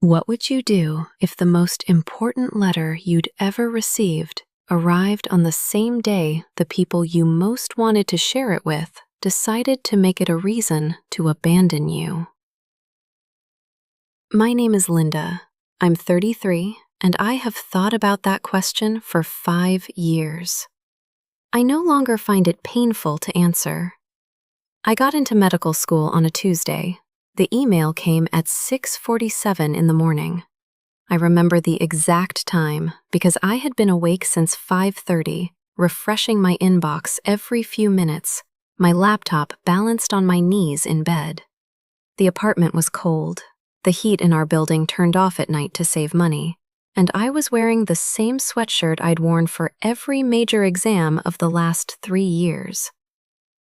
What would you do if the most important letter you'd ever received arrived on the same day the people you most wanted to share it with decided to make it a reason to abandon you? My name is Linda. I'm 33, and I have thought about that question for 5 years. I no longer find it painful to answer. I got into medical school on a Tuesday. The email came at 6:47 in the morning. I remember the exact time because I had been awake since 5:30, refreshing my inbox every few minutes, my laptop balanced on my knees in bed. The apartment was cold. The heat in our building turned off at night to save money, and I was wearing the same sweatshirt I'd worn for every major exam of the last 3 years.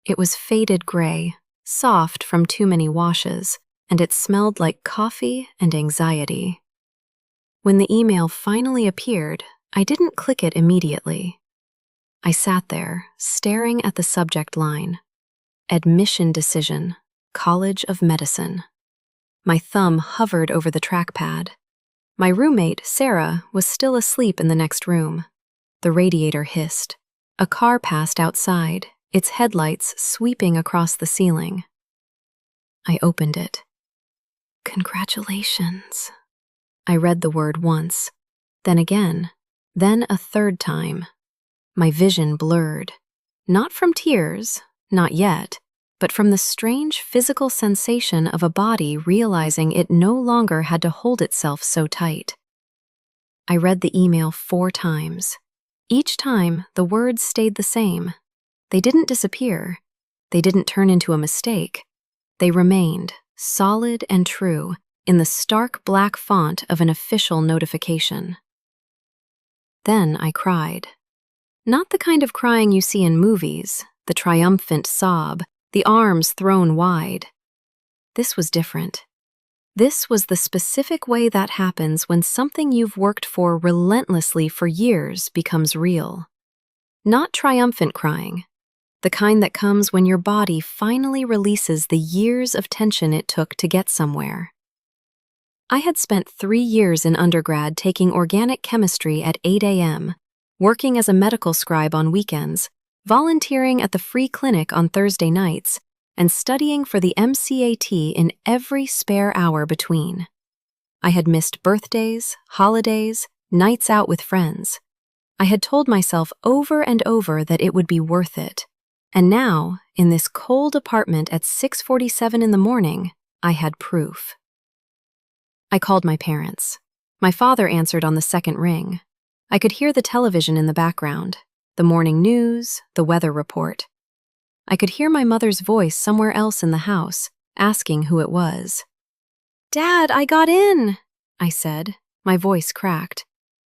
It was faded gray, soft from too many washes, and it smelled like coffee and anxiety. When the email finally appeared, I didn't click it immediately. I sat there, staring at the subject line. Admission decision, College of Medicine. My thumb hovered over the trackpad. My roommate, Sarah, was still asleep in the next room. The radiator hissed. A car passed outside, its headlights sweeping across the ceiling. I opened it. Congratulations. I read the word once, then again, then a third time. My vision blurred. Not from tears, not yet, but from the strange physical sensation of a body realizing it no longer had to hold itself so tight. I read the email 4 times. Each time, the words stayed the same. They didn't disappear. They didn't turn into a mistake. They remained, solid and true, in the stark black font of an official notification. Then I cried. Not the kind of crying you see in movies, the triumphant sob, the arms thrown wide. This was different. This was the specific way that happens when something you've worked for relentlessly for years becomes real. Not triumphant crying, the kind that comes when your body finally releases the years of tension it took to get somewhere. I had spent 3 years in undergrad taking organic chemistry at 8 a.m., working as a medical scribe on weekends, volunteering at the free clinic on Thursday nights, and studying for the MCAT in every spare hour between. I had missed birthdays, holidays, nights out with friends. I had told myself over and over that it would be worth it. And now, in this cold apartment at 6:47 in the morning, I had proof. I called my parents. My father answered on the second ring. I could hear the television in the background, the morning news, the weather report. I could hear my mother's voice somewhere else in the house, asking who it was. "Dad, I got in," I said, my voice cracked.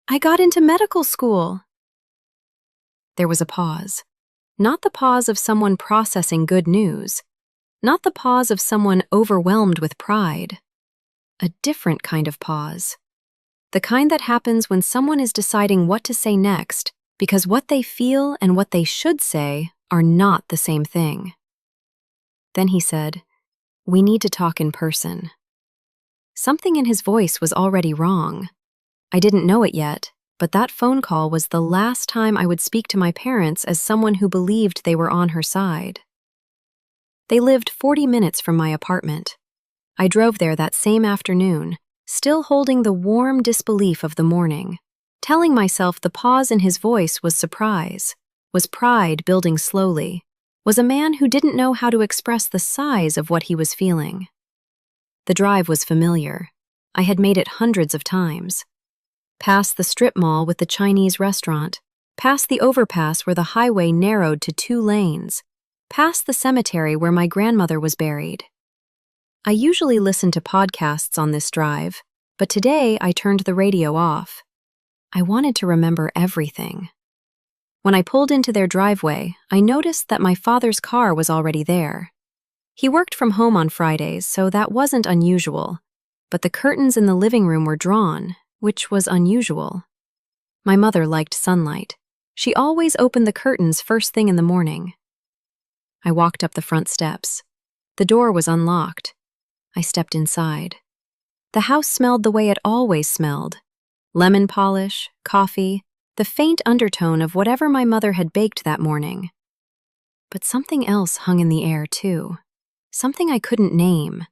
"I got into medical school." There was a pause. Not the pause of someone processing good news. Not the pause of someone overwhelmed with pride. A different kind of pause. The kind that happens when someone is deciding what to say next because what they feel and what they should say are not the same thing. Then he said, "We need to talk in person." Something in his voice was already wrong. I didn't know it yet, but that phone call was the last time I would speak to my parents as someone who believed they were on her side. They lived 40 minutes from my apartment. I drove there that same afternoon, still holding the warm disbelief of the morning, telling myself the pause in his voice was surprise, was pride building slowly, was a man who didn't know how to express the size of what he was feeling. The drive was familiar. I had made it hundreds of times. Past the strip mall with the Chinese restaurant, past the overpass where the highway narrowed to 2 lanes, past the cemetery where my grandmother was buried. I usually listen to podcasts on this drive, but today I turned the radio off. I wanted to remember everything. When I pulled into their driveway, I noticed that my father's car was already there. He worked from home on Fridays, so that wasn't unusual, but the curtains in the living room were drawn, which was unusual. My mother liked sunlight. She always opened the curtains first thing in the morning. I walked up the front steps. The door was unlocked. I stepped inside. The house smelled the way it always smelled: lemon polish, coffee, the faint undertone of whatever my mother had baked that morning. But something else hung in the air, too. Something I couldn't name.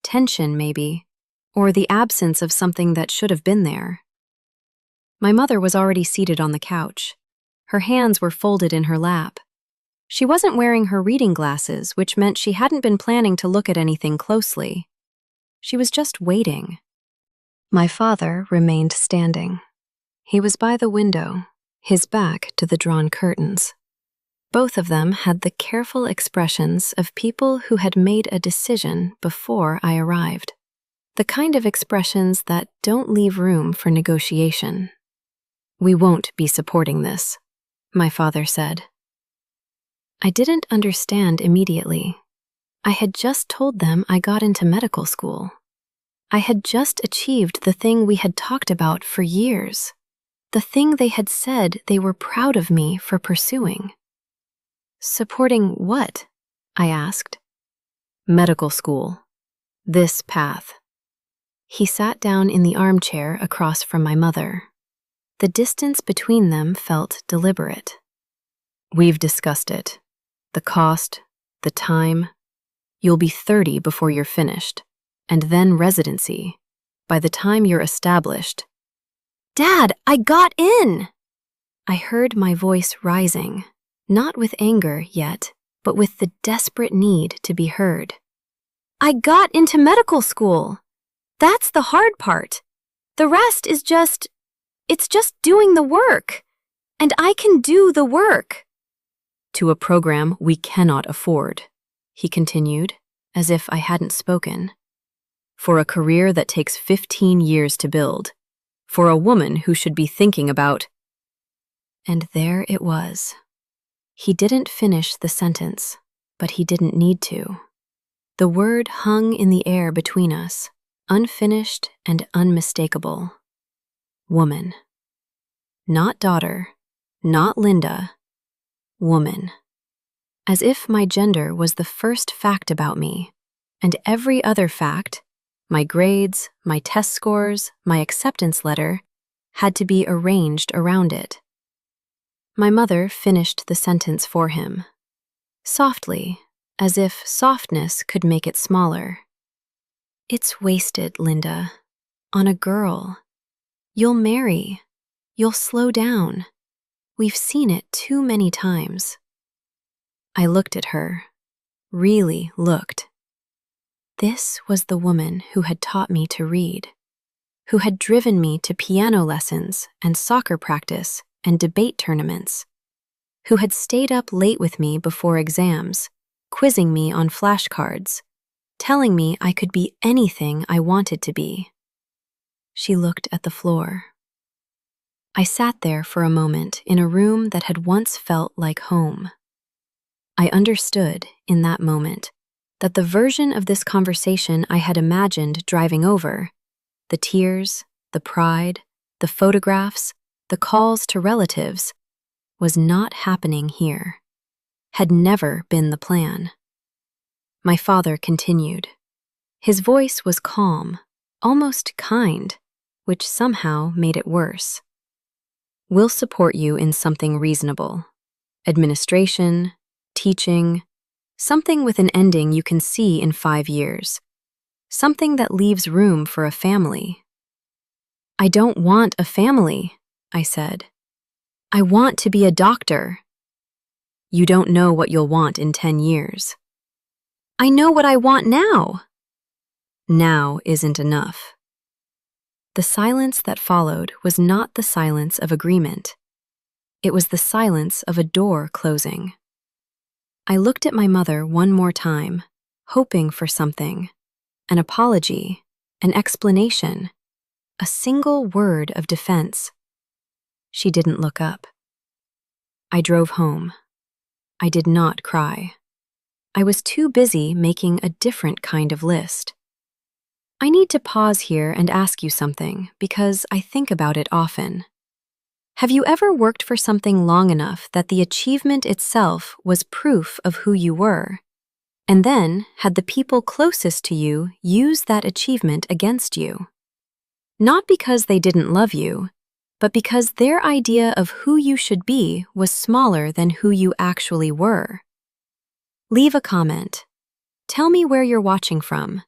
Tension, maybe, or the absence of something that should have been there. My mother was already seated on the couch. Her hands were folded in her lap. She wasn't wearing her reading glasses, which meant she hadn't been planning to look at anything closely. She was just waiting. My father remained standing. He was by the window, his back to the drawn curtains. Both of them had the careful expressions of people who had made a decision before I arrived. The kind of expressions that don't leave room for negotiation. "We won't be supporting this," my father said. I didn't understand immediately. I had just told them I got into medical school. I had just achieved the thing we had talked about for years. The thing they had said they were proud of me for pursuing. "Supporting what?" I asked. "Medical school. This path." He sat down in the armchair across from my mother. The distance between them felt deliberate. "We've discussed it. The cost, the time. You'll be 30 before you're finished, and then residency. By the time you're established—" "Dad, I got in!" I heard my voice rising, not with anger yet, but with the desperate need to be heard. "I got into medical school. That's the hard part. The rest is it's just doing the work. And I can do the work." "To a program we cannot afford," he continued, as if I hadn't spoken. "For a career that takes 15 years to build. For a woman who should be thinking about—" And there it was. He didn't finish the sentence, but he didn't need to. The word hung in the air between us, unfinished and unmistakable. Woman. Not daughter, not Linda. Woman. As if my gender was the first fact about me, and every other fact, my grades, my test scores, my acceptance letter, had to be arranged around it. My mother finished the sentence for him, softly, as if softness could make it smaller. "It's wasted, Linda. On a girl. You'll marry. You'll slow down. We've seen it too many times." I looked at her, really looked. This was the woman who had taught me to read, who had driven me to piano lessons and soccer practice and debate tournaments, who had stayed up late with me before exams, quizzing me on flashcards, telling me I could be anything I wanted to be. She looked at the floor. I sat there for a moment in a room that had once felt like home. I understood, in that moment, that the version of this conversation I had imagined driving over, the tears, the pride, the photographs, the calls to relatives, was not happening here, had never been the plan. My father continued. His voice was calm, almost kind, which somehow made it worse. "We'll support you in something reasonable. Administration, teaching, something with an ending you can see in 5 years. Something that leaves room for a family." "I don't want a family," I said. "I want to be a doctor." "You don't know what you'll want in 10 years. "I know what I want now." "Now isn't enough." The silence that followed was not the silence of agreement. It was the silence of a door closing. I looked at my mother one more time, hoping for something, an apology, an explanation, a single word of defense. She didn't look up. I drove home. I did not cry. I was too busy making a different kind of list. I need to pause here and ask you something because I think about it often. Have you ever worked for something long enough that the achievement itself was proof of who you were? and then had the people closest to you use that achievement against you. Not because they didn't love you, but because their idea of who you should be was smaller than who you actually were. Leave a comment. Tell me where you're watching from.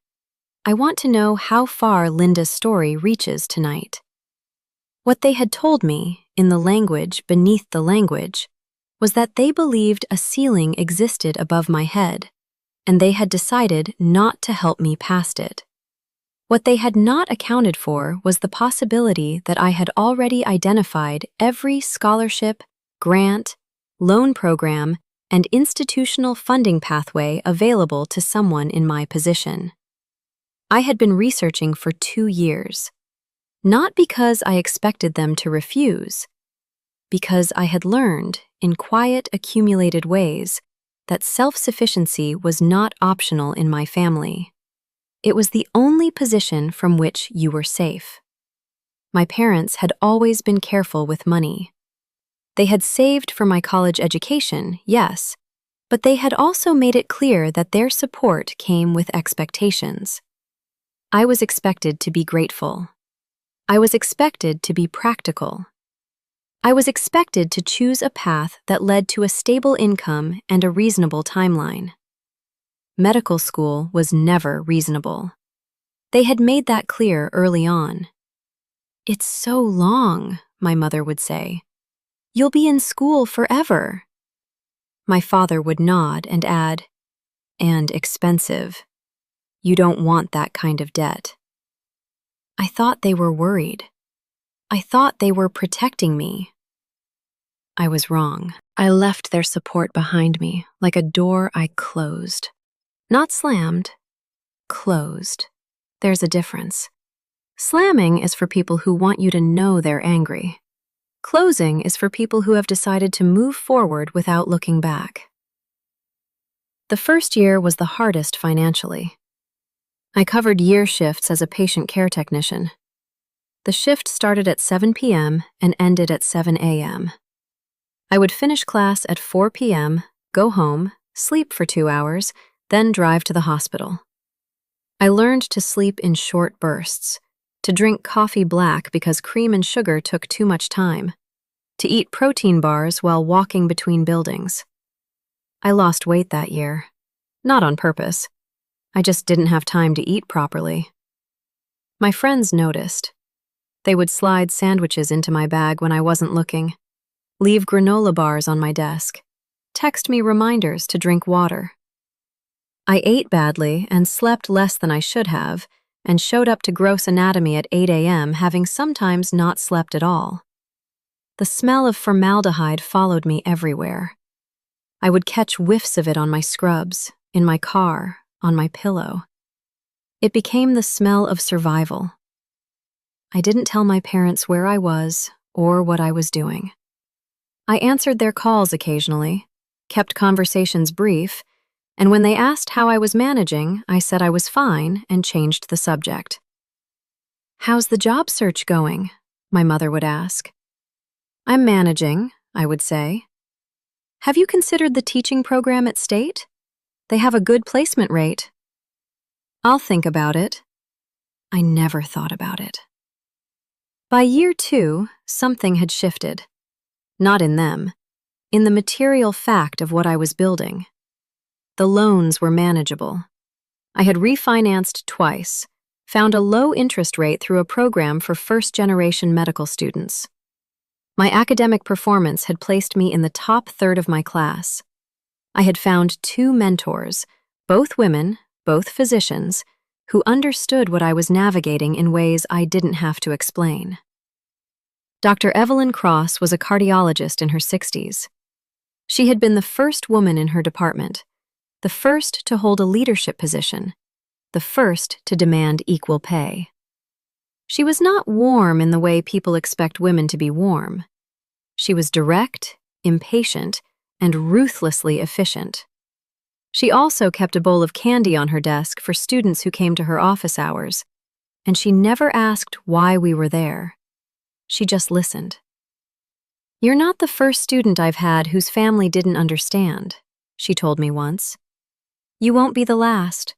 I want to know how far Linda's story reaches tonight. What they had told me, in the language beneath the language, was that they believed a ceiling existed above my head, and they had decided not to help me past it. What they had not accounted for was the possibility that I had already identified every scholarship, grant, loan program, and institutional funding pathway available to someone in my position. I had been researching for 2 years, not because I expected them to refuse, because I had learned, in quiet, accumulated ways, that self-sufficiency was not optional in my family. It was the only position from which you were safe. My parents had always been careful with money. They had saved for my college education, yes, but they had also made it clear that their support came with expectations. I was expected to be grateful. I was expected to be practical. I was expected to choose a path that led to a stable income and a reasonable timeline. Medical school was never reasonable. They had made that clear early on. "It's so long," my mother would say. "You'll be in school forever." My father would nod and add, "And expensive. You don't want that kind of debt." I thought they were worried. I thought they were protecting me. I was wrong. I left their support behind me, like a door I closed. Not slammed, closed. There's a difference. Slamming is for people who want you to know they're angry. Closing is for people who have decided to move forward without looking back. The first year was the hardest financially. I covered year shifts as a patient care technician. The shift started at 7 p.m. and ended at 7 a.m. I would finish class at 4 p.m., go home, sleep for 2 hours, then drive to the hospital. I learned to sleep in short bursts, to drink coffee black because cream and sugar took too much time, to eat protein bars while walking between buildings. I lost weight that year. Not on purpose. I just didn't have time to eat properly. My friends noticed. They would slide sandwiches into my bag when I wasn't looking, leave granola bars on my desk, text me reminders to drink water. I ate badly and slept less than I should have, and showed up to gross anatomy at 8 a.m. having sometimes not slept at all. The smell of formaldehyde followed me everywhere. I would catch whiffs of it on my scrubs, in my car, on my pillow. It became the smell of survival. I didn't tell my parents where I was or what I was doing. I answered their calls occasionally, kept conversations brief, and when they asked how I was managing, I said I was fine and changed the subject. "How's the job search going?" my mother would ask. "I'm managing," I would say. "Have you considered the teaching program at State? They have a good placement rate." "I'll think about it." I never thought about it. By year 2, something had shifted. Not in them, in the material fact of what I was building. The loans were manageable. I had refinanced twice, found a low interest rate through a program for first-generation medical students. My academic performance had placed me in the top third of my class. I had found 2 mentors, both women, both physicians, who understood what I was navigating in ways I didn't have to explain. Dr. Evelyn Cross was a cardiologist in her 60s. She had been the first woman in her department, the first to hold a leadership position, the first to demand equal pay. She was not warm in the way people expect women to be warm. She was direct, impatient, and ruthlessly efficient. She also kept a bowl of candy on her desk for students who came to her office hours, and she never asked why we were there. She just listened. "You're not the first student I've had whose family didn't understand," she told me once. You won't be the last.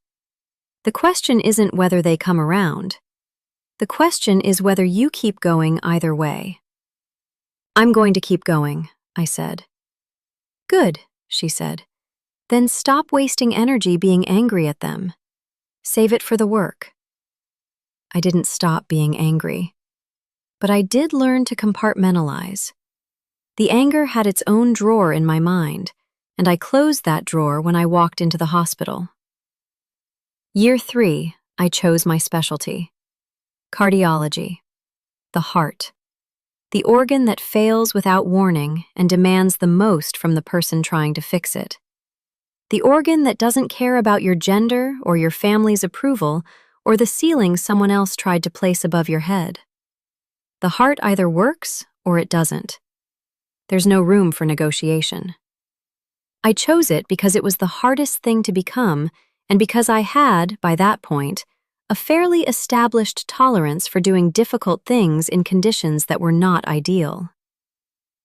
The question isn't whether they come around. The question is whether you keep going either way. I'm going to keep going, I said. Good, she said. Then stop wasting energy being angry at them. Save it for the work. I didn't stop being angry, but I did learn to compartmentalize. The anger had its own drawer in my mind, and I closed that drawer when I walked into the hospital. Year 3, I chose my specialty. Cardiology. The heart. The organ that fails without warning and demands the most from the person trying to fix it. The organ that doesn't care about your gender or your family's approval or the ceiling someone else tried to place above your head. The heart either works or it doesn't. There's no room for negotiation. I chose it because it was the hardest thing to become and because I had, by that point, a fairly established tolerance for doing difficult things in conditions that were not ideal.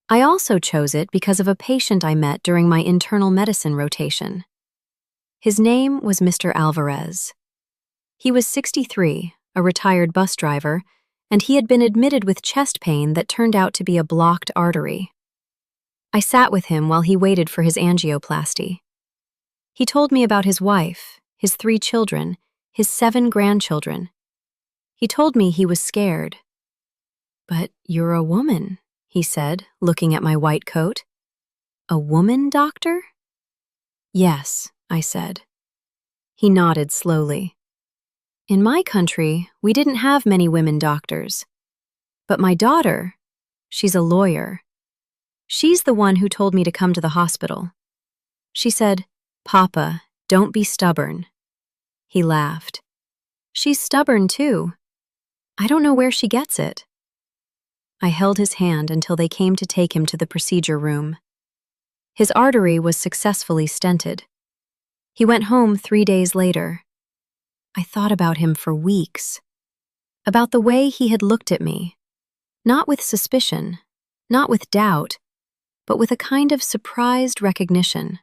I also chose it because of a patient I met during my internal medicine rotation. His name was Mr. Alvarez. He was 63, a retired bus driver, and he had been admitted with chest pain that turned out to be a blocked artery. I sat with him while he waited for his angioplasty. He told me about his wife, his 3 children, his 7 grandchildren. He told me he was scared. "But you're a woman," he said, looking at my white coat. "A woman, doctor?" "Yes," I said. He nodded slowly. "In my country, we didn't have many women doctors. But my daughter, she's a lawyer. She's the one who told me to come to the hospital. She said, 'Papa, don't be stubborn.'" He laughed. "She's stubborn too. I don't know where she gets it." I held his hand until they came to take him to the procedure room. His artery was successfully stented. He went home 3 days later. I thought about him for weeks. About the way he had looked at me. Not with suspicion, not with doubt, but with a kind of surprised recognition.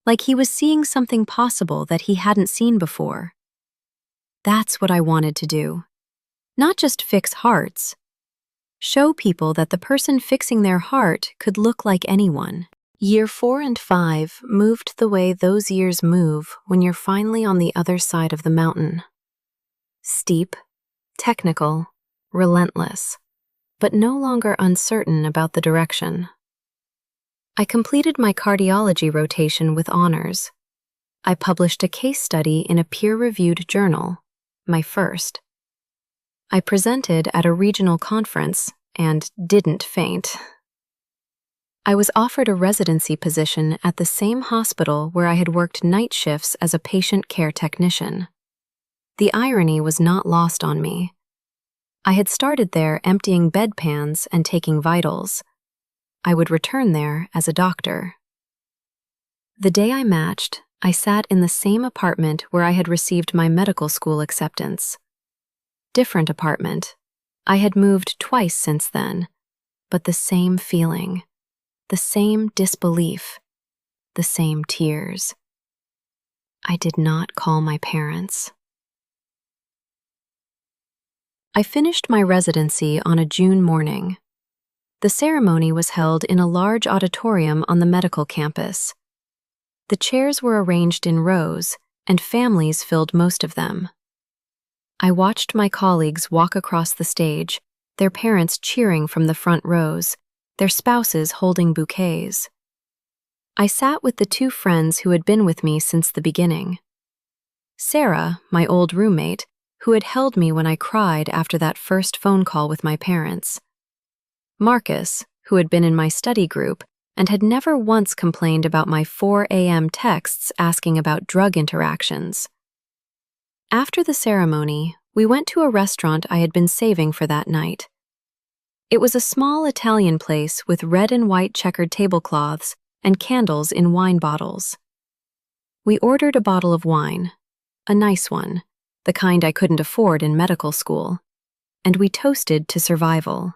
Like he was seeing something possible that he hadn't seen before. That's what I wanted to do. Not just fix hearts. Show people that the person fixing their heart could look like anyone. Year 4 and 5 moved the way those years move when you're finally on the other side of the mountain. Steep, technical, relentless, but no longer uncertain about the direction. I completed my cardiology rotation with honors. I published a case study in a peer-reviewed journal, my first. I presented at a regional conference and didn't faint. I was offered a residency position at the same hospital where I had worked night shifts as a patient care technician. The irony was not lost on me. I had started there emptying bedpans and taking vitals. I would return there as a doctor. The day I matched, I sat in the same apartment where I had received my medical school acceptance. Different apartment. I had moved twice since then, but the same feeling, the same disbelief, the same tears. I did not call my parents. I finished my residency on a June morning. The ceremony was held in a large auditorium on the medical campus. The chairs were arranged in rows, and families filled most of them. I watched my colleagues walk across the stage, their parents cheering from the front rows, their spouses holding bouquets. I sat with the 2 friends who had been with me since the beginning. Sarah, my old roommate, who had held me when I cried after that first phone call with my parents. Marcus, who had been in my study group and had never once complained about my 4 a.m. texts asking about drug interactions. After the ceremony, we went to a restaurant I had been saving for that night. It was a small Italian place with red and white checkered tablecloths and candles in wine bottles. We ordered a bottle of wine, a nice one, the kind I couldn't afford in medical school, and we toasted to survival.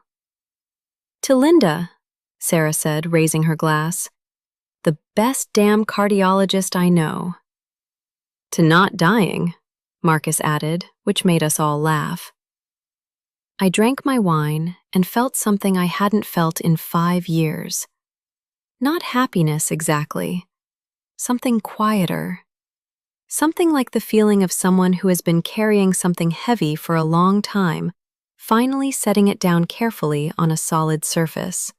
"To Linda," Sarah said, raising her glass. "The best damn cardiologist I know." To not dying, Marcus added, which made us all laugh. I drank my wine and felt something I hadn't felt in 5 years. Not happiness exactly, something quieter. Something like the feeling of someone who has been carrying something heavy for a long time, finally setting it down carefully on a solid surface.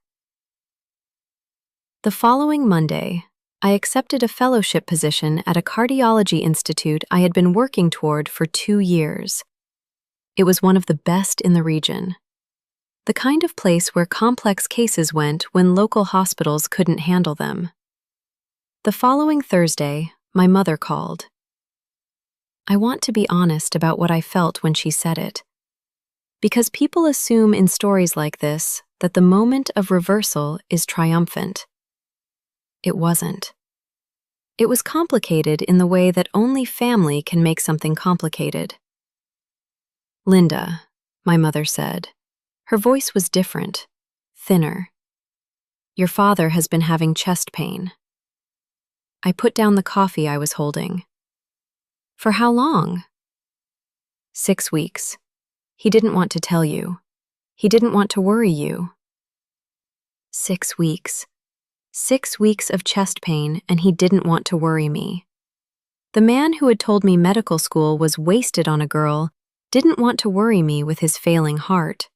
The following Monday, I accepted a fellowship position at a cardiology institute I had been working toward for 2 years. It was one of the best in the region. The kind of place where complex cases went when local hospitals couldn't handle them. The following Thursday, my mother called. I want to be honest about what I felt when she said it. Because people assume in stories like this that the moment of reversal is triumphant. It wasn't. It was complicated in the way that only family can make something complicated. Linda, my mother said. Her voice was different, thinner. Your father has been having chest pain. I put down the coffee I was holding. For how long? 6 weeks. He didn't want to tell you. He didn't want to worry you. 6 weeks. 6 weeks of chest pain, and he didn't want to worry me. The man who had told me medical school was wasted on a girl didn't want to worry me with his failing heart.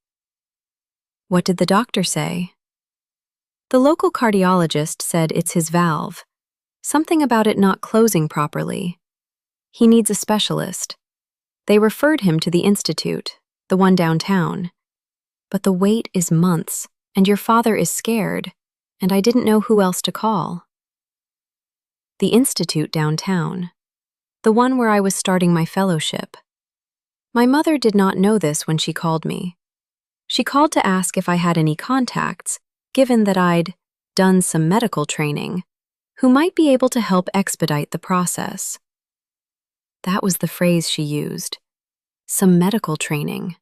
What did the doctor say? The local cardiologist said it's his valve. Something about it not closing properly. He needs a specialist. They referred him to the institute, the one downtown. But the wait is months, and your father is scared, and I didn't know who else to call. The institute downtown, the one where I was starting my fellowship. My mother did not know this when she called me. She called to ask if I had any contacts, given that I'd done some medical training, who might be able to help expedite the process. That was the phrase she used. Some medical training.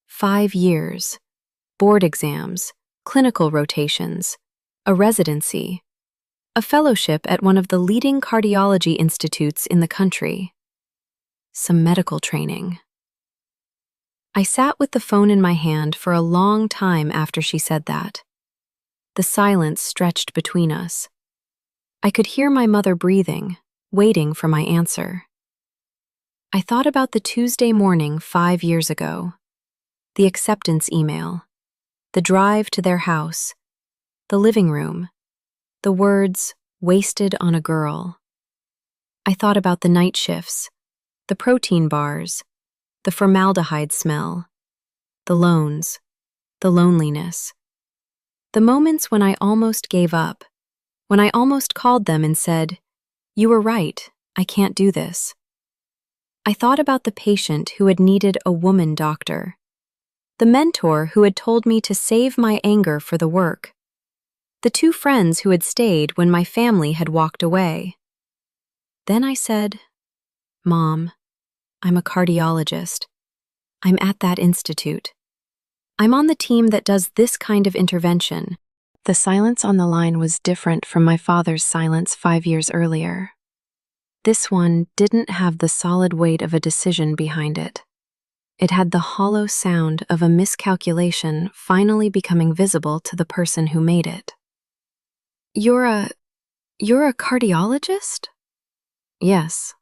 5 years. Board exams. Clinical rotations. A residency. A fellowship at one of the leading cardiology institutes in the country. Some medical training. I sat with the phone in my hand for a long time after she said that. The silence stretched between us. I could hear my mother breathing, waiting for my answer. I thought about the Tuesday morning 5 years ago, the acceptance email, the drive to their house, the living room, the words, wasted on a girl. I thought about the night shifts, the protein bars, the formaldehyde smell, the loans, the loneliness, the moments when I almost gave up, when I almost called them and said, "You were right, I can't do this." I thought about the patient who had needed a woman doctor, the mentor who had told me to save my anger for the work, the 2 friends who had stayed when my family had walked away. Then I said, "Mom, I'm a cardiologist. I'm at that institute. I'm on the team that does this kind of intervention." The silence on the line was different from my father's silence 5 years earlier. This one didn't have the solid weight of a decision behind it. It had the hollow sound of a miscalculation finally becoming visible to the person who made it. You're a cardiologist?" "Yes."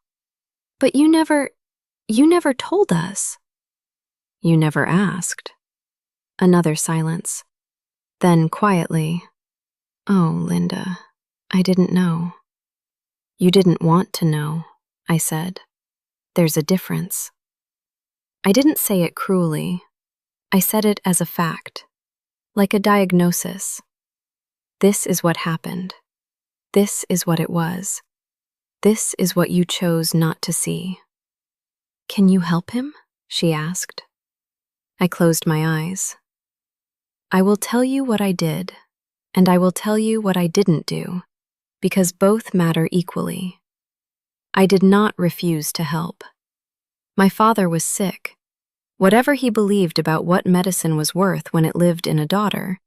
"But you never told us." "You never asked." Another silence. Then quietly, "Oh, Linda, I didn't know." "You didn't want to know," I said. "There's a difference." I didn't say it cruelly. I said it as a fact, like a diagnosis. This is what happened. This is what it was. This is what you chose not to see. "Can you help him?" she asked. I closed my eyes. I will tell you what I did, and I will tell you what I didn't do, because both matter equally. I did not refuse to help. My father was sick. Whatever he believed about what medicine was worth when it lived in a daughter,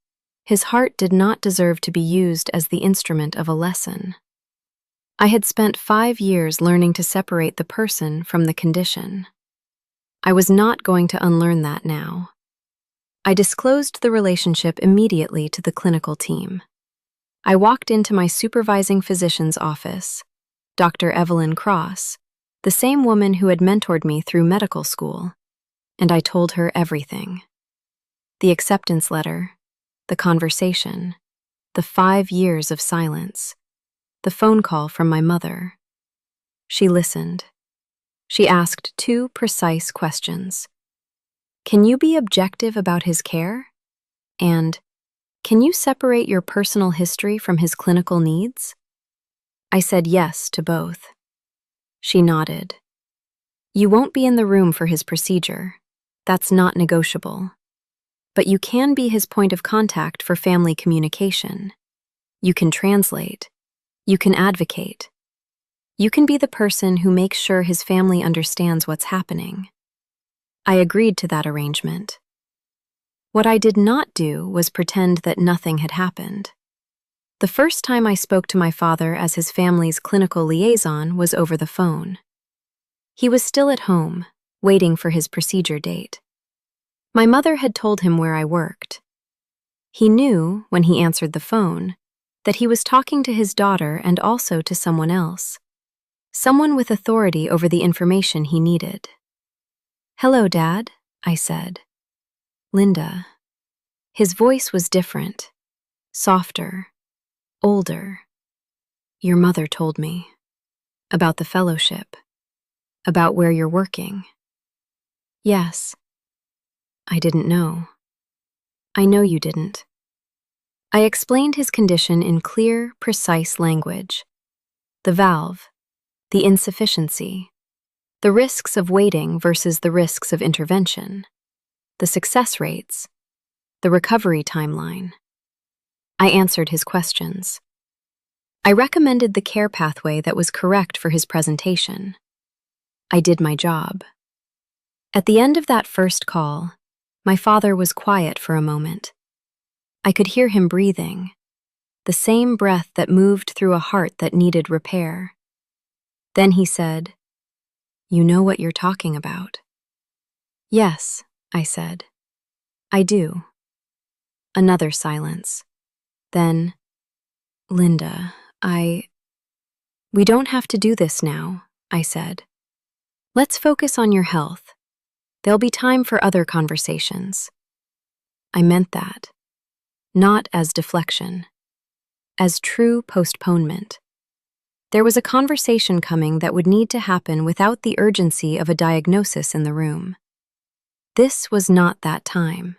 his heart did not deserve to be used as the instrument of a lesson. I had spent 5 years learning to separate the person from the condition. I was not going to unlearn that now. I disclosed the relationship immediately to the clinical team. I walked into my supervising physician's office, Dr. Evelyn Cross, the same woman who had mentored me through medical school, and I told her everything. The acceptance letter, the conversation, the 5 years of silence, the phone call from my mother. She listened. She asked 2 precise questions. Can you be objective about his care? And can you separate your personal history from his clinical needs? I said yes to both. She nodded. You won't be in the room for his procedure. That's not negotiable. But you can be his point of contact for family communication. You can translate. You can advocate. You can be the person who makes sure his family understands what's happening. I agreed to that arrangement. What I did not do was pretend that nothing had happened. The first time I spoke to my father as his family's clinical liaison was over the phone. He was still at home, waiting for his procedure date. My mother had told him where I worked. He knew, when he answered the phone, that he was talking to his daughter and also to someone else. Someone with authority over the information he needed. Hello, Dad, I said. Linda. His voice was different, softer, older. Your mother told me. About the fellowship. About where you're working. Yes. I didn't know. I know you didn't. I explained his condition in clear, precise language. The valve, the insufficiency, the risks of waiting versus the risks of intervention, the success rates, the recovery timeline. I answered his questions. I recommended the care pathway that was correct for his presentation. I did my job. At the end of that first call, my father was quiet for a moment. I could hear him breathing, the same breath that moved through a heart that needed repair. Then he said, You know what you're talking about. Yes, I said. I do. Another silence. Then, Linda, We don't have to do this now, I said. Let's focus on your health. There'll be time for other conversations. I meant that. Not as deflection. As true postponement. There was a conversation coming that would need to happen without the urgency of a diagnosis in the room. This was not that time.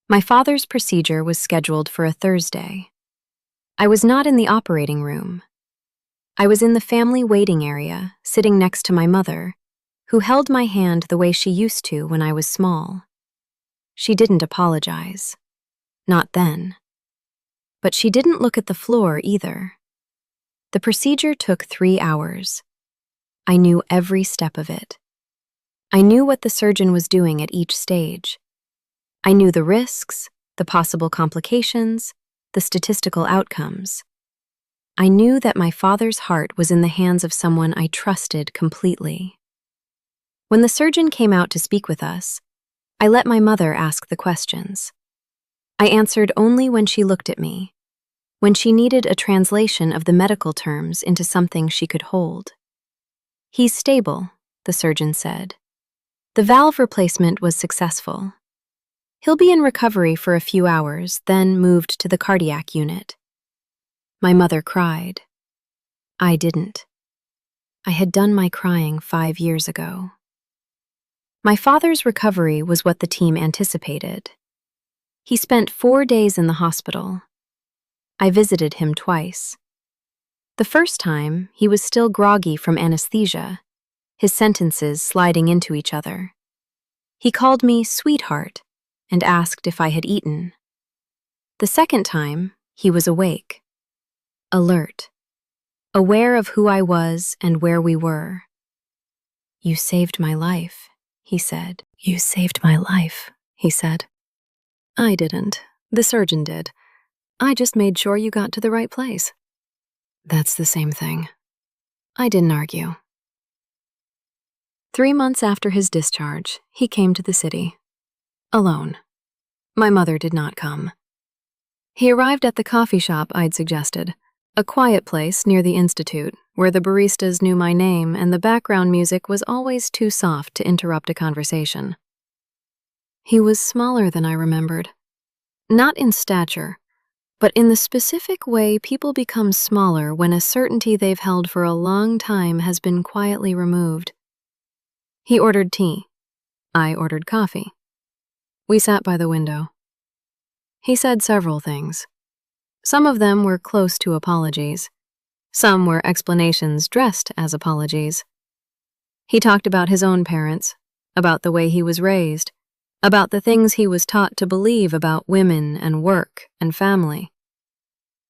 My father's procedure was scheduled for a Thursday. I was not in the operating room. I was in the family waiting area, sitting next to my mother, who held my hand the way she used to when I was small. She didn't apologize. Not then. But she didn't look at the floor either. The procedure took 3 hours. I knew every step of it. I knew what the surgeon was doing at each stage. I knew the risks, the possible complications, the statistical outcomes. I knew that my father's heart was in the hands of someone I trusted completely. When the surgeon came out to speak with us, I let my mother ask the questions. I answered only when she looked at me, when she needed a translation of the medical terms into something she could hold. He's stable, the surgeon said. The valve replacement was successful. He'll be in recovery for a few hours, then moved to the cardiac unit. My mother cried. I didn't. I had done my crying 5 years ago. My father's recovery was what the team anticipated. He spent 4 days in the hospital. I visited him twice. The first time, he was still groggy from anesthesia, his sentences sliding into each other. He called me sweetheart and asked if I had eaten. The second time, he was awake, alert, aware of who I was and where we were. You saved my life, he said. You saved my life, he said. I didn't. The surgeon did. I just made sure you got to the right place. That's the same thing. I didn't argue. 3 months after his discharge, he came to the city. Alone. My mother did not come. He arrived at the coffee shop I'd suggested, a quiet place near the Institute, where the baristas knew my name and the background music was always too soft to interrupt a conversation. He was smaller than I remembered. Not in stature, but in the specific way people become smaller when a certainty they've held for a long time has been quietly removed. He ordered tea. I ordered coffee. We sat by the window. He said several things. Some of them were close to apologies. Some were explanations dressed as apologies. He talked about his own parents, about the way he was raised, about the things he was taught to believe about women and work and family.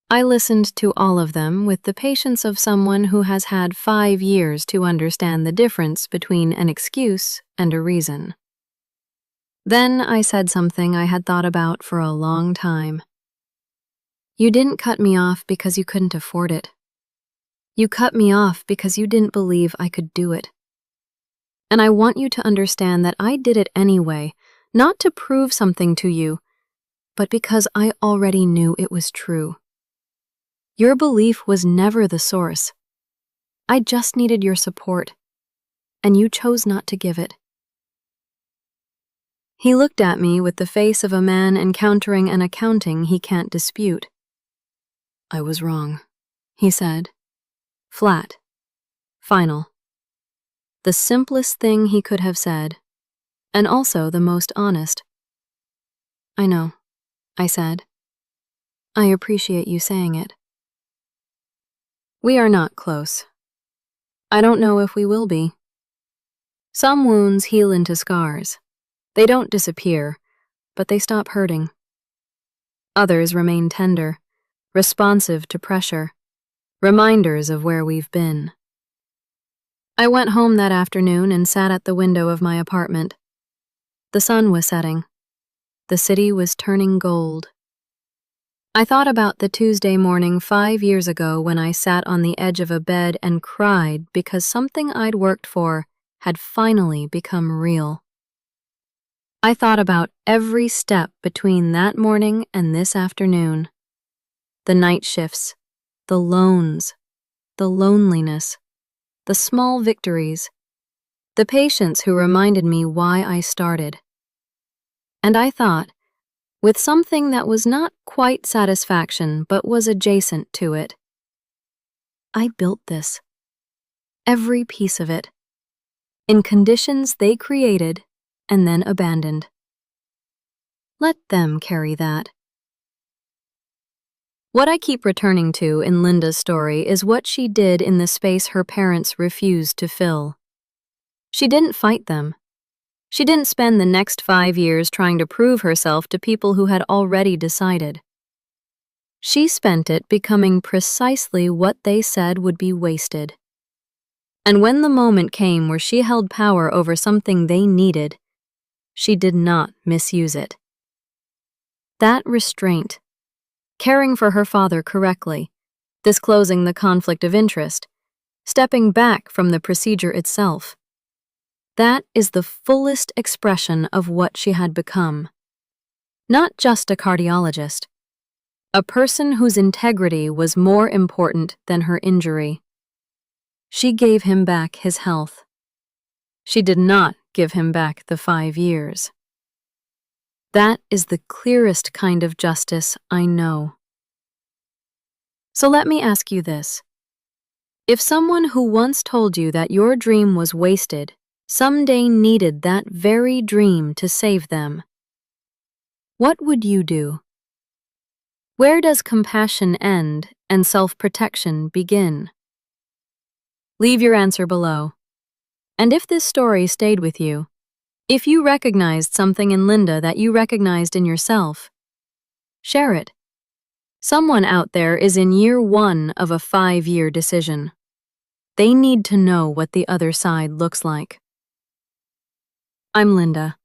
I listened to all of them with the patience of someone who has had 5 years to understand the difference between an excuse and a reason. Then I said something I had thought about for a long time. You didn't cut me off because you couldn't afford it. You cut me off because you didn't believe I could do it. And I want you to understand that I did it anyway, not to prove something to you, but because I already knew it was true. Your belief was never the source. I just needed your support, and you chose not to give it. He looked at me with the face of a man encountering an accounting he can't dispute. I was wrong, he said. Flat. Final. The simplest thing he could have said, and also the most honest. I know, I said. I appreciate you saying it. We are not close. I don't know if we will be. Some wounds heal into scars. They don't disappear, but they stop hurting. Others remain tender, responsive to pressure, reminders of where we've been. I went home that afternoon and sat at the window of my apartment. The sun was setting. The city was turning gold. I thought about the Tuesday morning 5 years ago when I sat on the edge of a bed and cried because something I'd worked for had finally become real. I thought about every step between that morning and this afternoon. The night shifts, the loans, the loneliness, the small victories, the patients who reminded me why I started. And I thought, with something that was not quite satisfaction but was adjacent to it. I built this. Every piece of it. In conditions they created and then abandoned. Let them carry that. What I keep returning to in Linda's story is what she did in the space her parents refused to fill. She didn't fight them. She didn't spend the next 5 years trying to prove herself to people who had already decided. She spent it becoming precisely what they said would be wasted. And when the moment came where she held power over something they needed, she did not misuse it. That restraint, caring for her father correctly, disclosing the conflict of interest, stepping back from the procedure itself, that is the fullest expression of what she had become. Not just a cardiologist, a person whose integrity was more important than her injury. She gave him back his health. She did not give him back the 5 years. That is the clearest kind of justice I know. So let me ask you this. If someone who once told you that your dream was wasted someday needed that very dream to save them, what would you do? Where does compassion end and self-protection begin? Leave your answer below. And if this story stayed with you, if you recognized something in Linda that you recognized in yourself, share it. Someone out there is in year 1 of a 5-year decision. They need to know what the other side looks like. I'm Linda,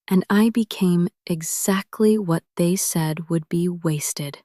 and I became exactly what they said would be wasted.